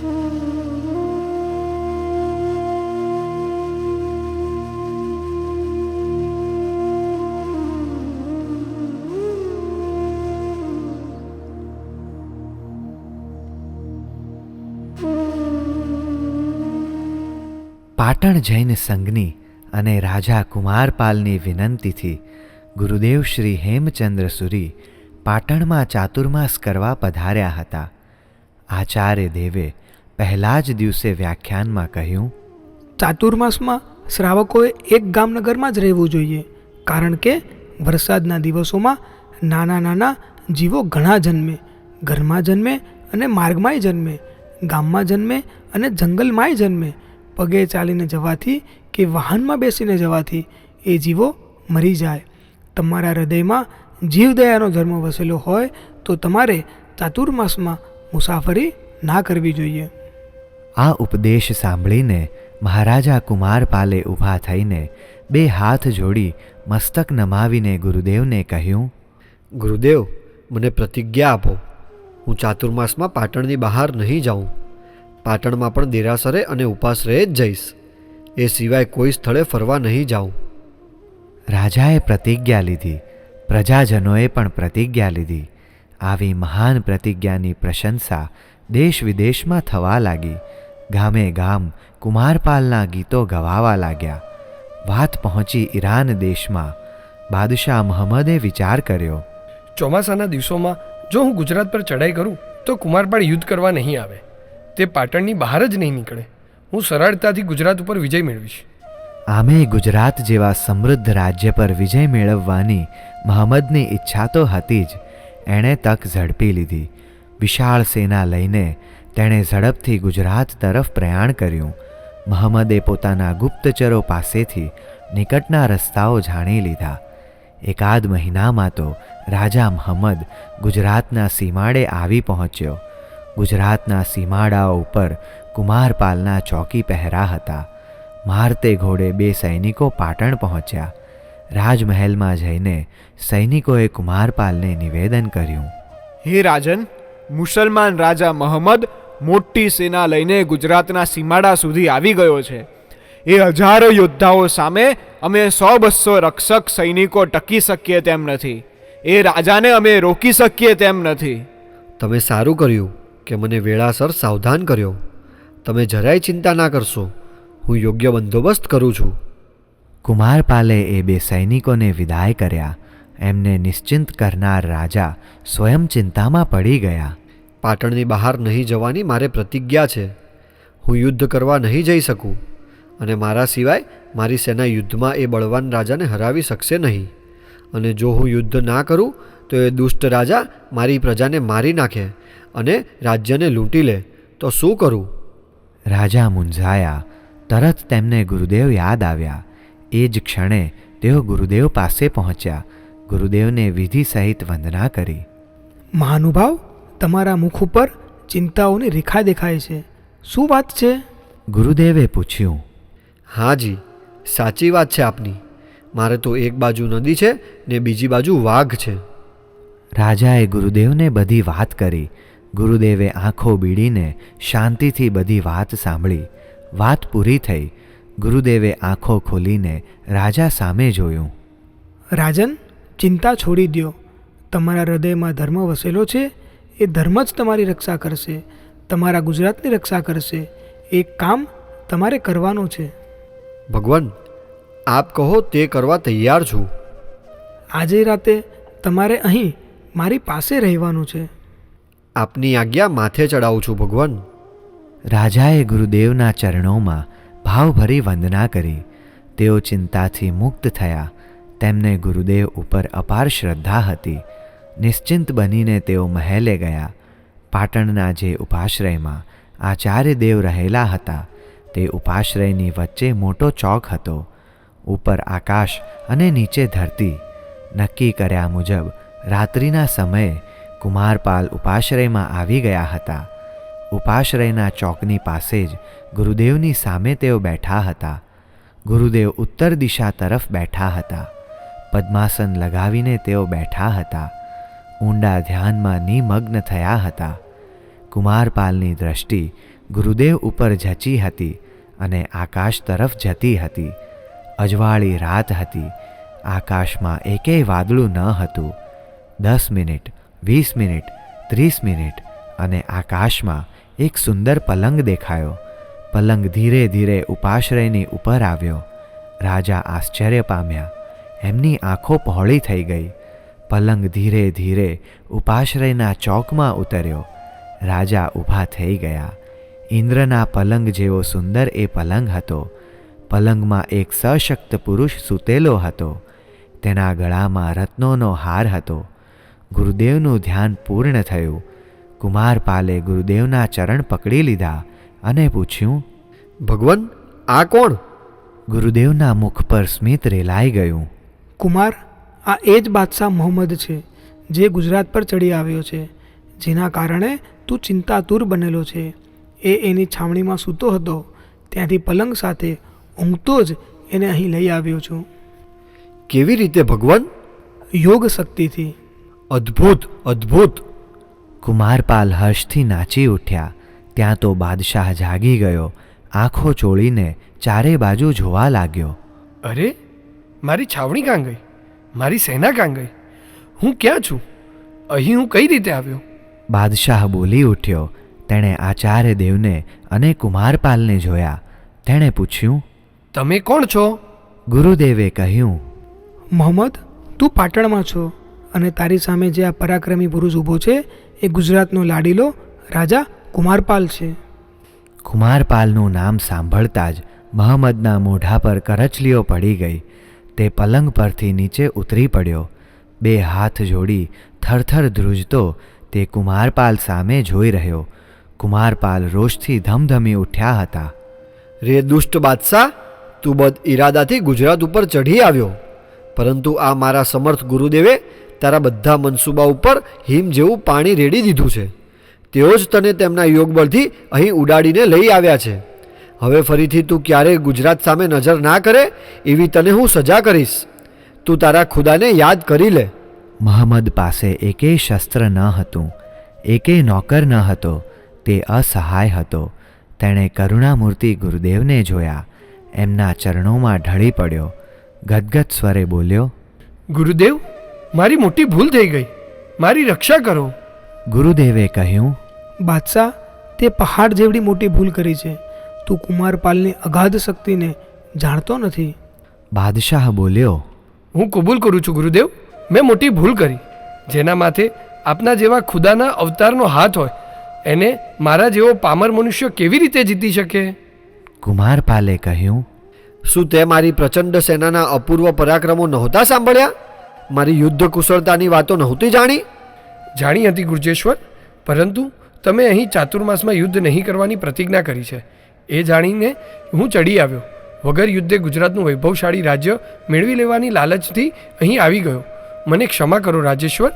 પાટણ જૈન સંઘની અને રાજા કુમારપાલની વિનંતીથી ગુરુદેવ શ્રી હેમચંદ્ર સુરી પાટણમાં ચાતુર્માસ કરવા પધાર્યા હતા. આચાર્ય દેવે પહેલા જ દિવસે વ્યાખ્યાનમાં કહ્યું, ચાતુર્માસમાં શ્રાવકોએ એક ગામનગરમાં જ રહેવું જોઈએ, કારણ કે વરસાદના દિવસોમાં નાના નાના જીવો ઘણા જન્મે, ઘરમાં જન્મે અને માર્ગમાંય જન્મે, ગામમાં જન્મે અને જંગલમાંય જન્મે. પગે ચાલીને જવાથી કે વાહનમાં બેસીને જવાથી એ જીવો મરી જાય. તમારા હૃદયમાં જીવદયાનો ધર્મ વસેલો હોય તો તમારે ચાતુર્માસમાં મુસાફરી ના કરવી જોઈએ. આ ઉપદેશ સાંભળીને મહારાજા કુમારપાલે ઊભા થઈને બે હાથ જોડી મસ્તક નમાવીને ગુરુદેવને કહ્યું, ગુરુદેવ, મને પ્રતિજ્ઞા આપો. હું ચાતુર્માસમાં પાટણની બહાર નહીં જાઉં. પાટણમાં પણ દેરાસરે અને ઉપાશ્રયે જ જઈશ. એ સિવાય કોઈ સ્થળે ફરવા નહીં જાઉં. રાજાએ પ્રતિજ્ઞા લીધી, પ્રજાજનોએ પણ પ્રતિજ્ઞા લીધી. આવી મહાન પ્રતિજ્ઞાની પ્રશંસા દેશ વિદેશમાં થવા લાગી. ગામે ગામ કુમારપાલના ગીતો ગવાવા લાગ્યા. વાત પહોંચી ઈરાન દેશમાં. બાદશાહ મહમ્મદે વિચાર કર્યો, ચોમાસાના દિવસોમાં જો હું ગુજરાત પર ચડાઈ કરું તો કુમારપાળ યુદ્ધ કરવા નહીં આવે. તે પાટણની બહાર જ નહીં નીકળે. હું સરળતાથી ગુજરાત ઉપર વિજય મેળવીશ. આમે ગુજરાત જેવા સમૃદ્ધ રાજ્ય પર વિજય મેળવવાની મહમ્મદની ઈચ્છા તો હતી જ. એણે તક ઝડપી લીધી. વિશાળ સેના લઈને તેણે ઝડપથી ગુજરાત તરફ પ્રયાણ કર્યું. મહમ્મદે પોતાના ગુપ્તચરો પાસેથી નિકટના રસ્તાઓ જાણી લીધા. એકાદ મહિનામાં તો રાજા મહમ્મદ ગુજરાતના સીમાડે આવી પહોંચ્યો. ગુજરાતના સીમાડાઓ ઉપર કુમારપાલના ચોકી પહેરા હતા. મારતે ઘોડે બે સૈનિકો પાટણ પહોંચ્યા. રાજમહેલમાં જઈને સૈનિકોએ કુમારપાલને નિવેદન કર્યું, હે રાજન, મુસલમાન રાજા મહમ્મદ મોટી સેના લઈને ગુજરાતના સીમાડા સુધી આવી ગયો છે. એ હજારો યોદ્ધાઓ સામે અમે 100-200 રક્ષક સૈનિકો ટકી શકીએ તેમ નથી. એ રાજાને અમે રોકી શકીએ તેમ નથી. તમે સારું કર્યું કે મને વેળાસર સાવધાન કર્યો. તમે જરાય ચિંતા ના કરશો. હું યોગ્ય બંદોબસ્ત કરું છું. કુમારપાલે એ બે સૈનિકોને વિદાય કર્યા. એમને નિશ્ચિંત કરનાર રાજા સ્વયં ચિંતામાં પડી ગયા. પાટણની બહાર નહીં જવાની મારે પ્રતિજ્ઞા છે. હું યુદ્ધ કરવા નહીં જઈ શકું અને મારા સિવાય મારી સેના યુદ્ધમાં એ બળવાન રાજાને હરાવી શકશે નહીં. અને જો હું યુદ્ધ ના કરું તો એ દુષ્ટ રાજા મારી પ્રજાને મારી નાખે અને રાજ્યને લૂંટી લે તો શું કરું? રાજા મૂંઝાયા. તરત તેમને ગુરુદેવ યાદ આવ્યા. એ જ ક્ષણે તેઓ ગુરુદેવ પાસે પહોંચ્યા. ગુરુદેવને વિધિ સહિત વંદના કરી. મહાનુભાવ, તમારા મુખ ઉપર ચિંતાઓની રેખા દેખાય છે. શું વાત છે? ગુરુદેવે પૂછ્યું. હાજી, સાચી વાત છે આપની. મારે તો એક બાજુ નદી છે ને બીજી બાજુ વાઘ છે. રાજાએ ગુરુદેવને બધી વાત કરી. ગુરુદેવે આંખો બીડીને શાંતિથી બધી વાત સાંભળી. વાત પૂરી થઈ. ગુરુદેવે આંખો ખોલીને રાજા સામે જોયું. રાજન, ચિંતા છોડી દો. તમારા હૃદયમાં ધર્મ વસેલો છે. એ ધર્મ જ તમારી રક્ષા કરશે, તમારા ગુજરાતની રક્ષા કરશે. એક કામ તમારે કરવાનું છે. ભગવાન, આપ કહો તે કરવા તૈયાર છું. આજે રાતે તમારે અહીં મારી પાસે રહેવાનું છે. આપની આજ્ઞા માથે ચડાવું છું ભગવાન. રાજાએ ગુરુદેવના ચરણોમાં ભાવભરી વંદના કરી. તેઓ ચિંતાથી મુક્ત થયા. તેમને ગુરુદેવ ઉપર અપાર શ્રદ્ધા હતી. નિશ્ચિંત બનીને તેઓ મહેલે ગયા. પાટણના જે ઉપાશ્રયમાં આચાર્યદેવ રહેલા હતા તે ઉપાશ્રયની વચ્ચે મોટો ચોક હતો. ઉપર આકાશ અને નીચે ધરતી. નક્કી કર્યા મુજબ રાત્રિના સમયે કુમારપાલ ઉપાશ્રયમાં આવી ગયા હતા. ઉપાશ્રયના ચોકની પાસે જ ગુરુદેવની સામે તેઓ બેઠા હતા. ગુરુદેવ ઉત્તર દિશા તરફ બેઠા હતા. પદ્માસન લગાવીને તેઓ બેઠા હતા. ઊંડા ધ્યાનમાં નિમગ્ન થયા હતા. કુમારપાલની દ્રષ્ટિ ગુરુદેવ ઉપર જચી હતી અને આકાશ તરફ જતી હતી. અજવાળી રાત હતી. આકાશમાં એકેય વાદળું ન હતું. 10 મિનિટ, 20 મિનિટ, 30 મિનિટ અને આકાશમાં એક સુંદર પલંગ દેખાયો. પલંગ ધીરે ધીરે ઉપાશ્રયની ઉપર આવ્યો. રાજા આશ્ચર્ય પામ્યા. એમની આંખો પહોળી થઈ ગઈ. પલંગ ધીરે ધીરે ઉપાશ્રયના ચોકમાં ઉતર્યો. રાજા ઊભા થઈ ગયા. ઇન્દ્રના પલંગ જેવો સુંદર એ પલંગ હતો. પલંગમાં એક સશક્ત પુરુષ સૂતેલો હતો. તેના ગળામાં રત્નોનો હાર હતો. ગુરુદેવનું ધ્યાન પૂર્ણ થયું. કુમારપાલે ગુરુદેવના ચરણ પકડી લીધા અને પૂછ્યું, ભગવાન, આ કોણ? ગુરુદેવના મુખ પર સ્મિત રેલાઈ ગયું. કુમાર, આ એ જ બાદશાહ મોહમ્મદ છે જે ગુજરાત પર ચડી આવ્યો છે, જેના કારણે તું ચિંતાતુર બનેલો છે. એની છાવણીમાં સૂતો હતો. ત્યાંથી પલંગ સાથે ઊંઘતો જ એને અહીં લઈ આવ્યો છું. કેવી રીતે ભગવાન? યોગ શક્તિથી. અદ્ભુત, અદ્ભુત. કુમારપાલ હર્ષથી નાચી ઉઠ્યા. ત્યાં તો બાદશાહ જાગી ગયો. આંખો ચોળીને ચારે બાજુ જોવા લાગ્યો. અરે, મારી છાવણી કાં ગઈ? મારી સેના કાં ગઈ? હું ક્યાં છું? અહીં હું કઈ રીતે આવ્યો? બાદશાહ બોલી ઉઠ્યો. તેણે આચાર્ય દેવને અને કુમારપાલને જોયા. તેણે પૂછ્યું, તમે કોણ છો? ગુરુદેવે કહ્યું, મોહમ્મદ, તું પાટણમાં છો અને તારી સામે જે આ પરાક્રમી પુરુષ ઊભો છે એ ગુજરાતનો લાડીલો રાજા કુમારપાલ છે. કુમારપાલનું નામ સાંભળતા જ મહમ્મદના મોઢા પર કરચલીઓ પડી ગઈ. તે પલંગ પરથી નીચે ઉતરી પડ્યો. 2 હાથ જોડી થરથર ધ્રુજતો તે કુમારપાલ સામે જોઈ રહ્યો. કુમારપાલ રોષથી ધમધમી ઉઠ્યા હતા. રે દુષ્ટ બાદશાહ, તું બદ ઇરાદાથી ગુજરાત ઉપર ચઢી આવ્યો, પરંતુ આ મારા સમર્થ ગુરુદેવે તારા બધા મનસૂબા ઉપર હિમ જેવું પાણી રેડી દીધું છે. તેઓ જ તને તેમના યોગબળથી અહીં ઉડાડીને લઈ આવ્યા છે. હવે ફરીથી તું ક્યારેય ગુજરાત સામે નજર ના કરે એવી તને હું સજા કરીશ. તું તારા ખુદાને યાદ કરી લે. મહમ્મદ પાસે એકેય શસ્ત્ર ન હતું. એકેય નોકર ન હતો. તે અસહાય હતો. તેણે કરુણામૂર્તિ ગુરુદેવને જોયા. એમના ચરણોમાં ઢળી પડ્યો. ગદગદ સ્વરે બોલ્યો, ગુરુદેવ, મારી મોટી ભૂલ થઈ ગઈ. મારી રક્ષા કરો. ગુરુદેવે કહ્યું, બાદશાહ, તે પહાડ જેવડી મોટી ભૂલ કરી છે. તું કુમારપાલની અગાધ શક્તિને જાણતો નથી. બાદશાહ બોલ્યો, હું કબૂલ કરું છું ગુરુદેવ, મેં મોટી ભૂલ કરી. જેના માથે આપના જેવા ખુદાના અવતારનો હાથ હોય એને મારા જેવો પામર મનુષ્ય કેવી રીતે જીતી શકે? કુમારપાલે કહ્યું, શું તે મારી પ્રચંડ સેનાના અપૂર્વ પરાક્રમો નહોતા સાંભળ્યા? મારી યુદ્ધ કુશળતાની વાતો નહોતી જાણી? જાણી હતી ગુર્જેશ્વર, પરંતુ તમે અહીં ચાતુર્માસમાં યુદ્ધ નહીં કરવાની પ્રતિજ્ઞા કરી છે એ જાણીને હું ચડી આવ્યો. વગર યુદ્ધે ગુજરાતનું વૈભવશાળી રાજ્ય મેળવી લેવાની લાલચથી અહીં આવી ગયો. મને ક્ષમા કરો રાજેશ્વર,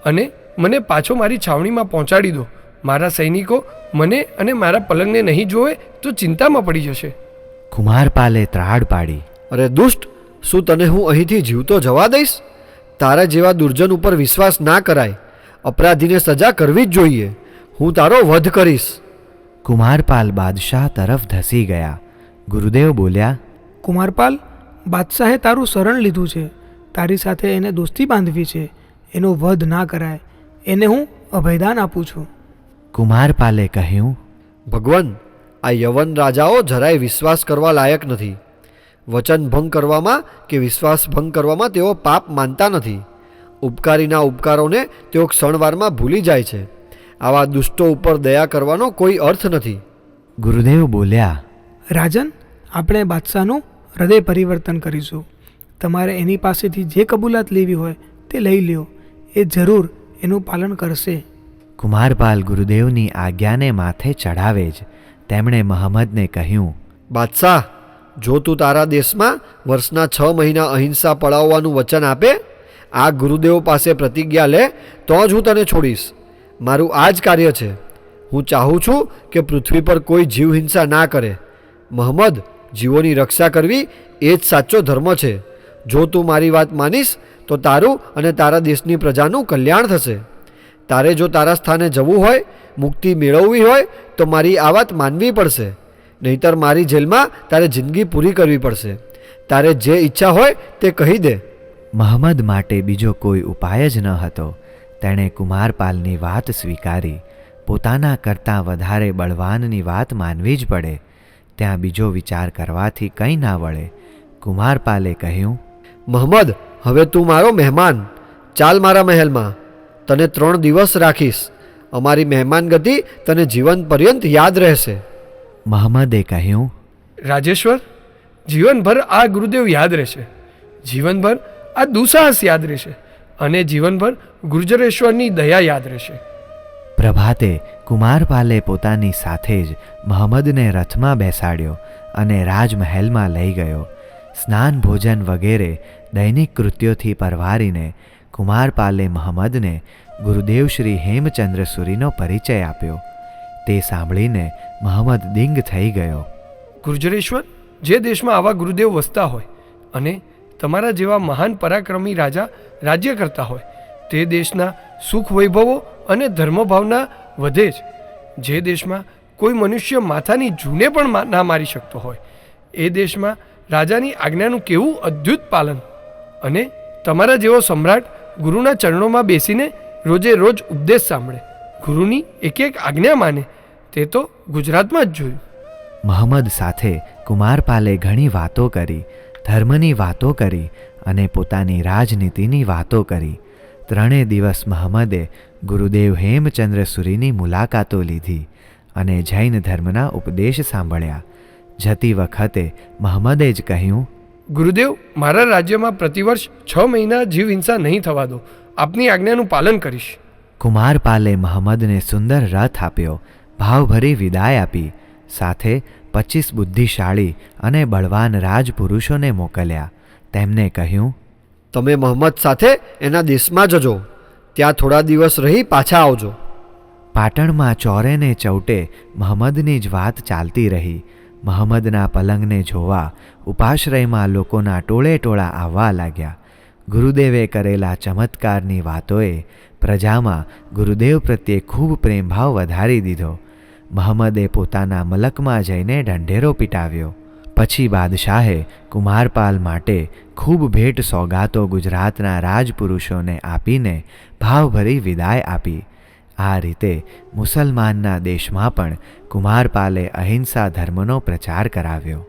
અને મને પાછો મારી છાવણીમાં પહોંચાડી દો. મારા સૈનિકો મને અને મારા પલંગને નહીં જોવે તો ચિંતામાં પડી જશે. કુમારપાલે ત્રાડ પાડી, અરે દુષ્ટ, શું તને હું અહીંથી જીવતો જવા દઈશ? તારા જેવા દુર્જન ઉપર વિશ્વાસ ના કરાય. અપરાધીને સજા કરવી જ જોઈએ. હું તારો વધ કરીશ. કુમારપાલ બાદશાહ તરફ ધસી ગયા. ગુરુદેવ બોલ્યા, કુમારપાલ, બાદશાહે તારું શરણ લીધું છે. તારી સાથે એને દોસ્તી બાંધવી છે. એનો વધ ના કરાય. એને હું અભયદાન આપું છું. કુમારપાલે કહ્યું, ભગવાન, આ યવન રાજાઓ જરાય વિશ્વાસ કરવા લાયક નથી. વચન ભંગ કરવામાં કે વિશ્વાસ ભંગ કરવામાં તેઓ પાપ માનતા નથી. ઉપકારીના ઉપકારોને તેઓ ક્ષણવારમાં ભૂલી જાય છે. આવા દુષ્ટો ઉપર દયા કરવાનો કોઈ અર્થ નથી. ગુરુદેવ બોલ્યા, રાજન, આપણે બાદશાહનું હૃદય પરિવર્તન કરીશું. તમારે એની પાસેથી જે કબૂલાત લેવી હોય તે લઈ લ્યો. એ જરૂર એનું પાલન કરશે. કુમારપાલ ગુરુદેવની આજ્ઞાને માથે ચડાવે જ તેમણે મહમ્મદને કહ્યું, બાદશાહ, જો તું તારા દેશમાં વર્ષના 6 મહિના અહિંસા પળાવવાનું વચન આપે, આ ગુરુદેવ પાસે પ્રતિજ્ઞા લે, તો જ હું તને છોડીશ. મારું આ જ કાર્ય છે. હું ચાહું છું કે પૃથ્વી પર કોઈ જીવ હિંસા ના કરે. મહમ્મદ, જીવોની રક્ષા કરવી એ જ સાચો ધર્મ છે. જો તું મારી વાત માનીશ તો તારું અને તારા દેશની પ્રજાનું કલ્યાણ થશે. તારે જો તારા સ્થાને જવું હોય, મુક્તિ મેળવવી હોય તો મારી આ વાત માનવી પડશે, નહીંતર મારી જેલમાં તારે જિંદગી પૂરી કરવી પડશે. તારે જે ઈચ્છા હોય તે કહી દે. મહંમદ માટે બીજો કોઈ ઉપાય જ ન હતો. તેણે કુમારપાલની વાત સ્વીકારી. પોતાના કરતાં વધારે બળવાનની વાત માનવી જ પડે. ત્યાં બીજો વિચાર કરવાથી કંઈ ના વળે. કુમારપાલે કહ્યું, મહંમદ, હવે તું મારો મહેમાન. ચાલ મારા મહેલમાં. તને 3 દિવસ રાખીશ. અમારી મહેમાનગતિ તને જીવન પર્યંત યાદ રહેશે. મહંમદે કહ્યું, રાજેશ્વર, જીવનભર આ ગુરુદેવ યાદ રહેશે, જીવનભર આ દુસાહસ યાદ રહેશે, અને જીવનભર ગુર્જરેશ્વરની દયા યાદ રહેશે. પ્રભાતે કુમારપાલે પોતાની સાથે જ મહંમદને રથમાં બેસાડ્યો અને રાજમહેલમાં લઈ ગયો. સ્નાન ભોજન વગેરે દૈનિક કૃત્યોથી પરવારીને કુમારપાલે મહંમદને ગુરુદેવ શ્રી હેમચંદ્ર સુરીનો પરિચય આપ્યો. તે સાંભળીને મહંમદ દિંગ થઈ ગયો. ગુર્જરેશ્વર, જે દેશમાં આવા ગુરુદેવ વસતા હોય અને તમારા જેવા મહાન પરાક્રમી રાજા રાજ્ય કરતા હોય, તે દેશના સુખ વૈભવો અને ધર્મભાવના વધે જ. જે દેશમાં કોઈ મનુષ્ય માથાની જૂને પણ ના મારી શકતો હોય, એ દેશમાં રાજાની આજ્ઞાનું કેવું અદ્ભુત પાલન. અને તમારા જેવો સમ્રાટ ગુરુના ચરણોમાં બેસીને રોજે રોજ ઉપદેશ સાંભળે, ગુરુની એક એક આજ્ઞા માને, તે તો ગુજરાતમાં જ જોયું. મહંમદ સાથે કુમારપાલે ઘણી વાતો કરી, ધર્મની વાતો કરી અને પોતાની રાજનીતિની વાતો કરી. 3 દિવસ મહંમદે ગુરુદેવ હેમચંદ્ર સુરીની મુલાકાતો લીધી અને જૈન ધર્મના ઉપદેશ સાંભળ્યા. જતી વખતે મહંમદે જ કહ્યું, ગુરુદેવ, મારા રાજ્યમાં પ્રતિવર્ષ 6 મહિના જીવ હિંસા નહીં થવા દો. આપની આજ્ઞાનું પાલન કરીશ. કુમારપાલે મહંમદને સુંદર રથ આપ્યો, ભાવભરી વિદાય આપી. સાથે 25 બુદ્ધિશાળી અને બળવાન રાજપુરુષોને મોકલ્યા. તેમને કહ્યું, તમે મહંમદ સાથે એના દેશમાં જજો. ત્યાં થોડા દિવસ રહી પાછા આવજો. પાટણમાં ચોરે ને ચૌટે મહંમદની જ વાત ચાલતી રહી. મહંમદના પલંગને જોવા ઉપાશ્રયમાં લોકોના ટોળે ટોળા આવવા લાગ્યા. ગુરુદેવે કરેલા ચમત્કારની વાતોએ પ્રજામાં ગુરુદેવ પ્રત્યે ખૂબ પ્રેમભાવ વધારી દીધો. મહંમદે પોતાના મલકમાં જઈને ઢંઢેરો પીટાવ્યો. પછી બાદશાહે કુમારપાલ માટે ખૂબ ભેટ સોગાતો ગુજરાતના રાજપુરુષોને આપીને ભાવભરી વિદાય આપી. આ રીતે મુસલમાનના દેશમાં પણ કુમારપાલે અહિંસા ધર્મનો પ્રચાર કરાવ્યો.